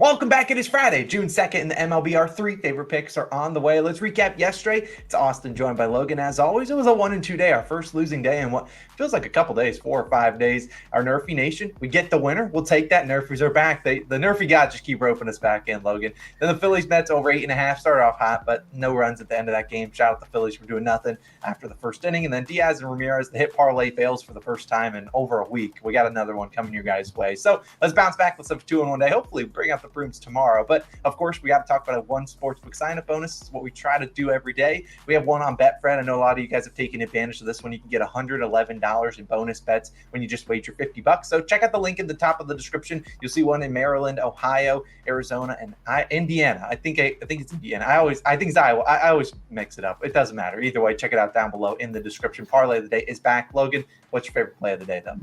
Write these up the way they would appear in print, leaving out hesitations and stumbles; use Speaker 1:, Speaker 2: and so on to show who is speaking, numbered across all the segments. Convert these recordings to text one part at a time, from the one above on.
Speaker 1: Welcome back. It is Friday, June 2nd, and the MLB. Our three favorite picks are on the way. Let's recap yesterday. It's Austin joined by Logan. As always, it was a 1-2 day, our first losing day in what feels like a couple days, 4 or 5 days. Our Nerfy Nation, we get the winner. We'll take that. Nerfies are back. The Nerfy gods just keep roping us back in, Logan. Then the Phillies Mets over 8.5 started off hot, but no runs at the end of that game. Shout out the Phillies for doing nothing after the first inning. And then Diaz and Ramirez, the hit parlay fails for the first time in over a week. We got another one coming your guys' way. So let's bounce back. Let's have 2 in 1 day. Hopefully bring out the brooms tomorrow. But of course, we got to talk about a one sportsbook sign-up bonus. It's what we try to do every day. We have one on BetFred. I know a lot of you guys have taken advantage of this one. You can get $111 in bonus bets when you just wager $50. So check out the link in the top of the description. You'll see one in Maryland, Ohio, Arizona, and Indiana. I think it's Indiana. I think it's Iowa. I always mix it up. It doesn't matter. Either way, check it out down below in the description. Parlay of the day is back. Logan, what's your favorite play of the day, though?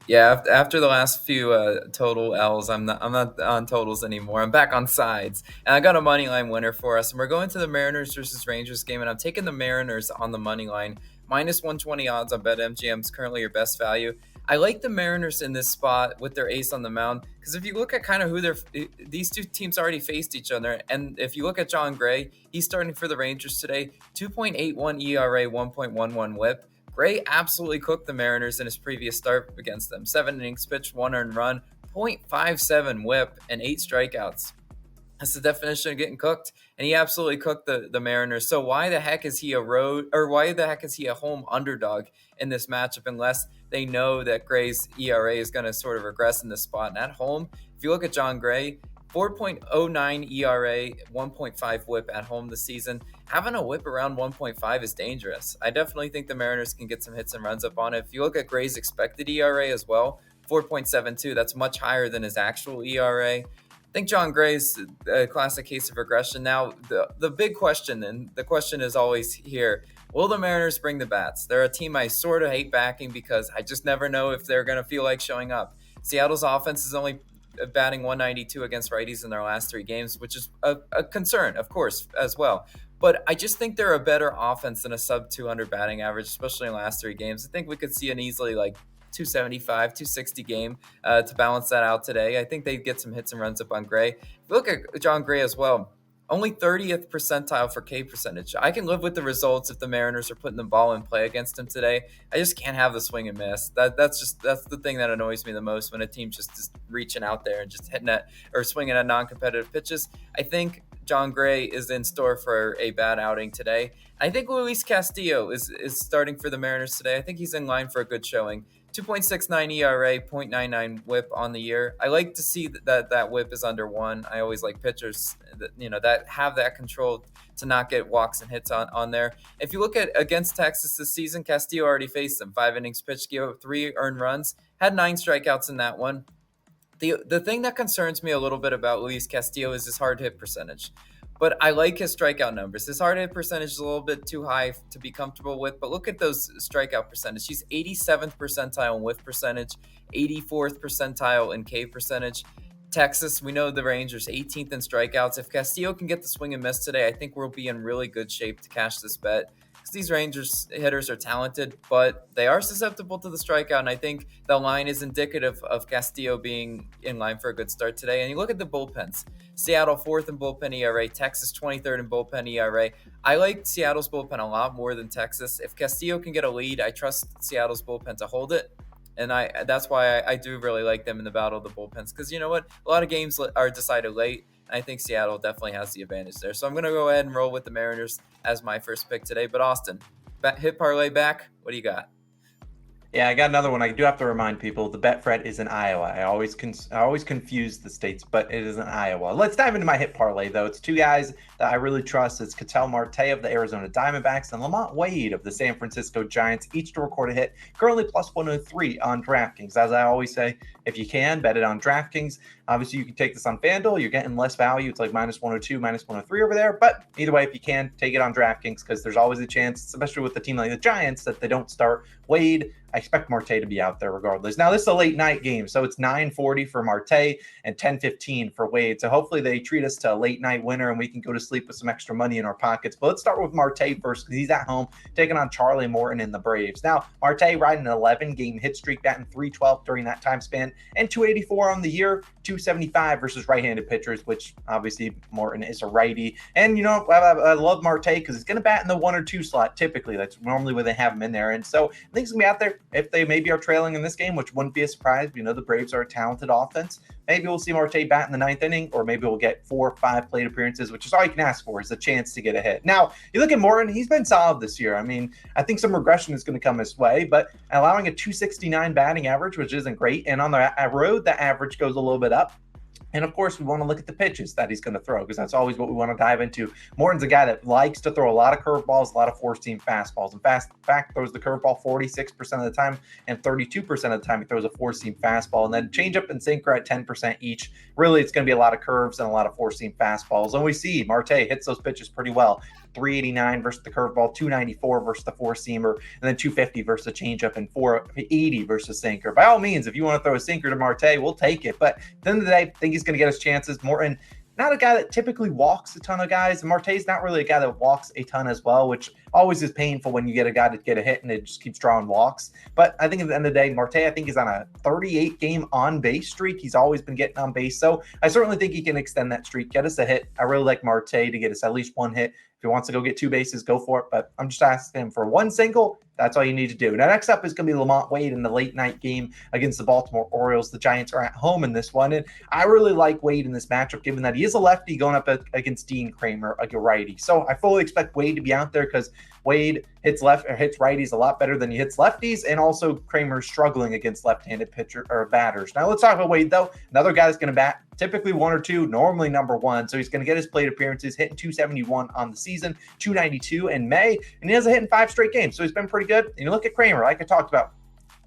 Speaker 2: Yeah, after the last few total L's, I'm not on totals anymore. I'm back on sides, and I got a money line winner for us. And we're going to the Mariners versus Rangers game, and I'm taking the Mariners on the money line, minus 120 odds on BetMGM. Is currently your best value. I like the Mariners in this spot with their ace on the mound because if you look at kind of who these two teams already faced each other, and if you look at John Gray, he's starting for the Rangers today, 2.81 ERA, 1.11 WHIP. Gray absolutely cooked the Mariners in his previous start against them. 7 innings pitched, 1 earned run, 0.57 WHIP, and 8 strikeouts. That's the definition of getting cooked, and he absolutely cooked the Mariners. So why the heck is he a home underdog in this matchup unless they know that Gray's ERA is going to sort of regress in this spot? And at home, if you look at John Gray, 4.09 ERA, 1.5 WHIP at home this season. Having a WHIP around 1.5 is dangerous. I definitely think the Mariners can get some hits and runs up on it. If you look at Gray's expected ERA as well, 4.72, that's much higher than his actual ERA. I think John Gray's a classic case of regression. Now, the big question, and the question is always here, will the Mariners bring the bats? They're a team I sort of hate backing because I just never know if they're going to feel like showing up. Seattle's offense is only batting 192 against righties in their last 3 games, which is a concern, of course, as well. But I just think they're a better offense than a sub-200 batting average, especially in the last 3 games. I think we could see an easily 275, 260 game to balance that out today. I think they get some hits and runs up on Gray. If you look at John Gray as well, only 30th percentile for K percentage. I can live with the results if the Mariners are putting the ball in play against him today. I just can't have the swing and miss. That's the thing that annoys me the most when a team just is reaching out there and just hitting it or swinging at non-competitive pitches. I think John Gray is in store for a bad outing today. I think Luis Castillo is starting for the Mariners today. I think he's in line for a good showing. 2.69 ERA, 0.99 WHIP on the year. I like to see that WHIP is under 1. I always like pitchers that have that control to not get walks and hits on there. If you look at against Texas this season, Castillo already faced them. 5 innings pitched, gave up 3 earned runs, had 9 strikeouts in that one. The thing that concerns me a little bit about Luis Castillo is his hard hit percentage. But I like his strikeout numbers. His hard hit percentage is a little bit too high to be comfortable with, but look at those strikeout percentage. He's 87th percentile in whiff percentage, 84th percentile in K percentage. Texas, we know the Rangers 18th in strikeouts. If Castillo can get the swing and miss today, I think we'll be in really good shape to cash this bet. These Rangers hitters are talented, but they are susceptible to the strikeout, and I think the line is indicative of Castillo being in line for a good start today. And you look at the bullpens. Seattle 4th in bullpen ERA, Texas 23rd in bullpen ERA. I like Seattle's bullpen a lot more than Texas. If Castillo can get a lead, I trust Seattle's bullpen to hold it. And that's why I do really like them in the battle of the bullpens. Because you know what? A lot of games are decided late. I think Seattle definitely has the advantage there. So I'm going to go ahead and roll with the Mariners as my first pick today. But Austin, hit parlay back. What do you got?
Speaker 1: Yeah, I got another one. I do have to remind people the BetFred is in Iowa. I always confuse the states, but it is in Iowa. Let's dive into my hit parlay, though. It's 2 guys that I really trust. It's Ketel Marte of the Arizona Diamondbacks and Lamont Wade of the San Francisco Giants, each to record a hit. Currently plus 103 on DraftKings. As I always say, if you can, bet it on DraftKings. Obviously, you can take this on FanDuel. You're getting less value. It's like minus 102, minus 103 over there. But either way, if you can, take it on DraftKings because there's always a chance, especially with a team like the Giants, that they don't start Wade. I expect Marte to be out there regardless. Now, this is a late night game, so it's 9:40 for Marte and 10:15 for Wade. So hopefully they treat us to a late night winner and we can go to sleep with some extra money in our pockets. But let's start with Marte first because he's at home taking on Charlie Morton and the Braves. Now, Marte riding an 11-game hit streak, batting .312 during that time span. and 284 on the year, 275 versus right-handed pitchers, which obviously Morton is a righty. And, I love Marte because he's going to bat in the 1 or 2 slot typically. That's normally where they have him in there. And so I think he's going to be out there if they maybe are trailing in this game, which wouldn't be a surprise. The Braves are a talented offense. Maybe we'll see Marte bat in the 9th inning, or maybe we'll get 4 or 5 plate appearances, which is all you can ask for, is a chance to get a hit. Now, you look at Morton, he's been solid this year. I think some regression is going to come his way, but allowing a 269 batting average, which isn't great, and on the road, the average goes a little bit up. And of course, we want to look at the pitches that he's going to throw, because that's always what we want to dive into. Morton's a guy that likes to throw a lot of curveballs, a lot of four-seam fastballs. In fact, throws the curveball 46% of the time, and 32% of the time he throws a four-seam fastball. And then changeup and sinker at 10% each. Really, it's going to be a lot of curves and a lot of four-seam fastballs. And we see Marte hits those pitches pretty well. 389 versus the curveball, 294 versus the four-seamer, and then 250 versus the changeup, and 480 versus sinker. By all means, if you want to throw a sinker to Marte, we'll take it. But at the end of the day, I think he's going to get his chances. Morton, not a guy that typically walks a ton of guys. Marte's not really a guy that walks a ton as well, which always is painful when you get a guy to get a hit and it just keeps drawing walks. But I think at the end of the day, Marte, I think, is on a 38-game on-base streak. He's always been getting on base. So I certainly think he can extend that streak, get us a hit. I really like Marte to get us at least 1 hit. If he wants to go get 2 bases, go for it. But I'm just asking him for 1 single. That's all you need to do. Now, next up is going to be Lamont Wade in the late night game against the Baltimore Orioles. The Giants are at home in this one. And I really like Wade in this matchup, given that he is a lefty going up against Dean Kramer, a righty. So I fully expect Wade to be out there, because Wade hits righties a lot better than he hits lefties, and also Kramer's struggling against left-handed batters. Now let's talk about Wade, though. Another guy that's going to bat typically 1 or 2, normally number 1. So he's going to get his plate appearances, hitting 271 on the season, 292 in May, and he has a hit in 5 straight games. So he's been pretty good. And you look at Kramer, like I talked about,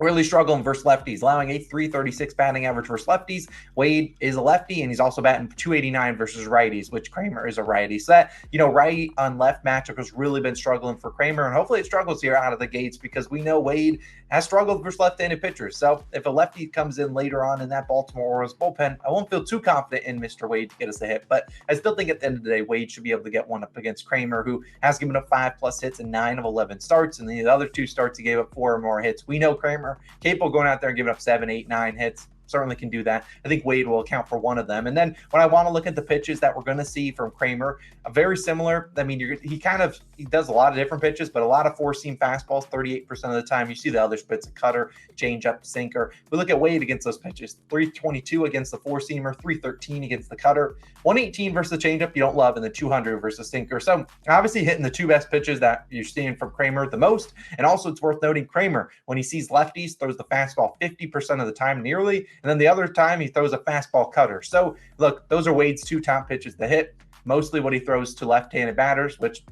Speaker 1: really struggling versus lefties, allowing a 336 batting average versus lefties. Wade is a lefty, and he's also batting 289 versus righties, which Kramer is a righty. So that, right on left matchup has really been struggling for Kramer, and hopefully it struggles here out of the gates, because we know Wade has struggled versus left-handed pitchers. So if a lefty comes in later on in that Baltimore Orioles bullpen, I won't feel too confident in Mr. Wade to get us a hit. But I still think at the end of the day, Wade should be able to get one up against Kramer, who has given up 5+ hits in 9 of 11 starts. And the other 2 starts, he gave up 4 or more hits. We know Kramer capable of going out there and giving up 7, 8, 9 hits. Certainly can do that. I think Wade will account for one of them. And then when I want to look at the pitches that we're going to see from Kramer, very similar. He does a lot of different pitches, but a lot of four-seam fastballs, 38% of the time. You see the other splits, a cutter, changeup, sinker. We look at Wade against those pitches: 322 against the four-seamer, 313 against the cutter, 118 versus the changeup you don't love, and the 200 versus sinker. So obviously hitting the 2 best pitches that you're seeing from Kramer the most. And also it's worth noting, Kramer, when he sees lefties, throws the fastball 50% of the time nearly. And then the other time he throws a fastball cutter. So look, those are Wade's 2 top pitches to hit. Mostly what he throws to left-handed batters, which,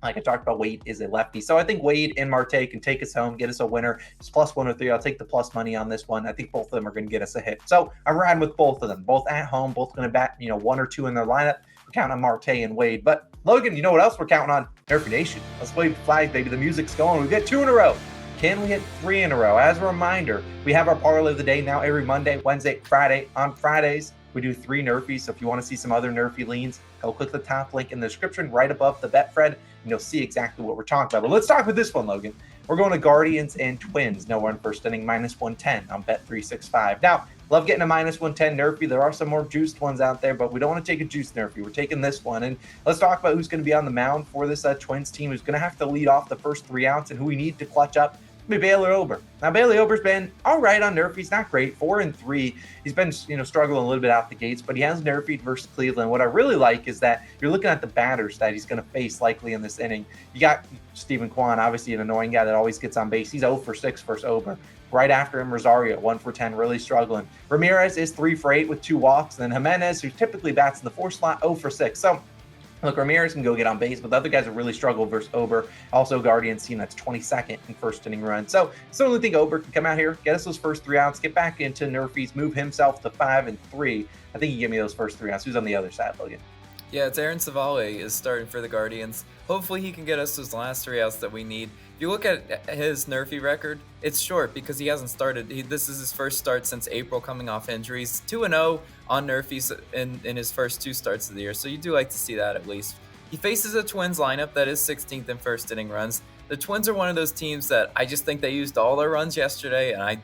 Speaker 1: like I talked about, Wade is a lefty. So I think Wade and Marte can take us home, get us a winner. It's plus 103. I'll take the plus money on this one. I think both of them are going to get us a hit. So I'm riding with both of them, both at home, both going to bat, 1 or 2 in their lineup. We're counting on Marte and Wade. But Logan, you know what else we're counting on? NRFI Nation. Let's wave the flag, baby. The music's going. We get 2 in a row. Can we hit 3 in a row? As a reminder, we have our parlay of the day now every Monday, Wednesday, Friday. On Fridays, we do 3 NRFIs. So if you want to see some other NRFI leans, go click the top link in the description right above the BetFred, and you'll see exactly what we're talking about. But let's talk about this one, Logan. We're going to Guardians and Twins. No run first inning, -110 on Bet365. Now, love getting a -110 NRFI. There are some more juiced ones out there, but we don't want to take a juiced NRFI. We're taking this one. And let's talk about who's going to be on the mound for this Twins team, who's going to have to lead off the first 3 outs, and who we need to clutch up. Be Bailey Ober. Now, Bailey Ober's been all right on NRFI. He's not great, 4-3. He's been, struggling a little bit out the gates, but he has NRFI versus Cleveland. What I really like is that you're looking at the batters that he's going to face likely in this inning. You got Stephen Kwan, obviously an annoying guy that always gets on base. He's 0-6 versus Ober. Right after him, Rosario, 1-10, really struggling. Ramirez is 3-8 with 2 walks. And then Jimenez, who typically bats in the 4 slot, 0-6. So, look, Ramirez can go get on base, but the other guys have really struggled versus Ober. Also, Guardians team that's 22nd in first inning run. So, I certainly think Ober can come out here, get us those first 3 outs, get back into NRFIs, move himself to 5-3. I think you give me those first 3 outs. Who's on the other side, Logan?
Speaker 2: Yeah, it's Aaron Savale is starting for the Guardians. Hopefully he can get us those last 3 outs that we need. If you look at his NRFI record, it's short because he hasn't started. This is his first start since April, coming off injuries. 2-0 on NRFIs in his first 2 starts of the year, so you do like to see that at least. He faces a Twins lineup that is 16th in first inning runs. The Twins are one of those teams that I just think they used all their runs yesterday, and I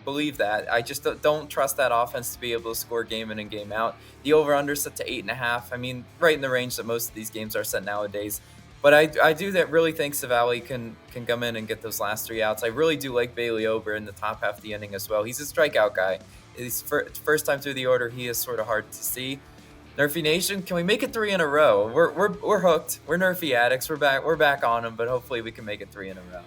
Speaker 2: believe that. I just don't trust that offense to be able to score game in and game out. The over-under set to 8.5. I mean, right in the range that most of these games are set nowadays. But I do that really think Savali can come in and get those last 3 outs. I really do like Bailey Ober in the top half of the inning as well. He's a strikeout guy. His first time through the order, he is sort of hard to see. Nerfy Nation, can we make it 3 in a row? We're hooked. We're Nerfy addicts. We're back on them, but hopefully we can make it 3 in a row.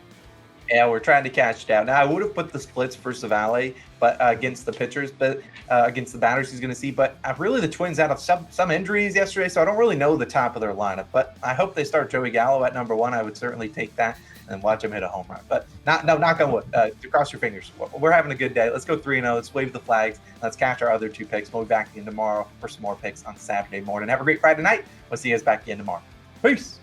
Speaker 1: Yeah, we're trying to catch down. Now, I would have put the splits for Savali, but against the pitchers, but against the batters he's going to see. But really, the Twins out of some injuries yesterday, so I don't really know the top of their lineup. But I hope they start Joey Gallo at number 1. I would certainly take that and watch him hit a home run. But knock on wood. Cross your fingers. We're having a good day. Let's go 3-0. Let's wave the flags. Let's catch our other 2 picks. We'll be back again tomorrow for some more picks on Saturday morning. Have a great Friday night. We'll see you guys back again tomorrow. Peace.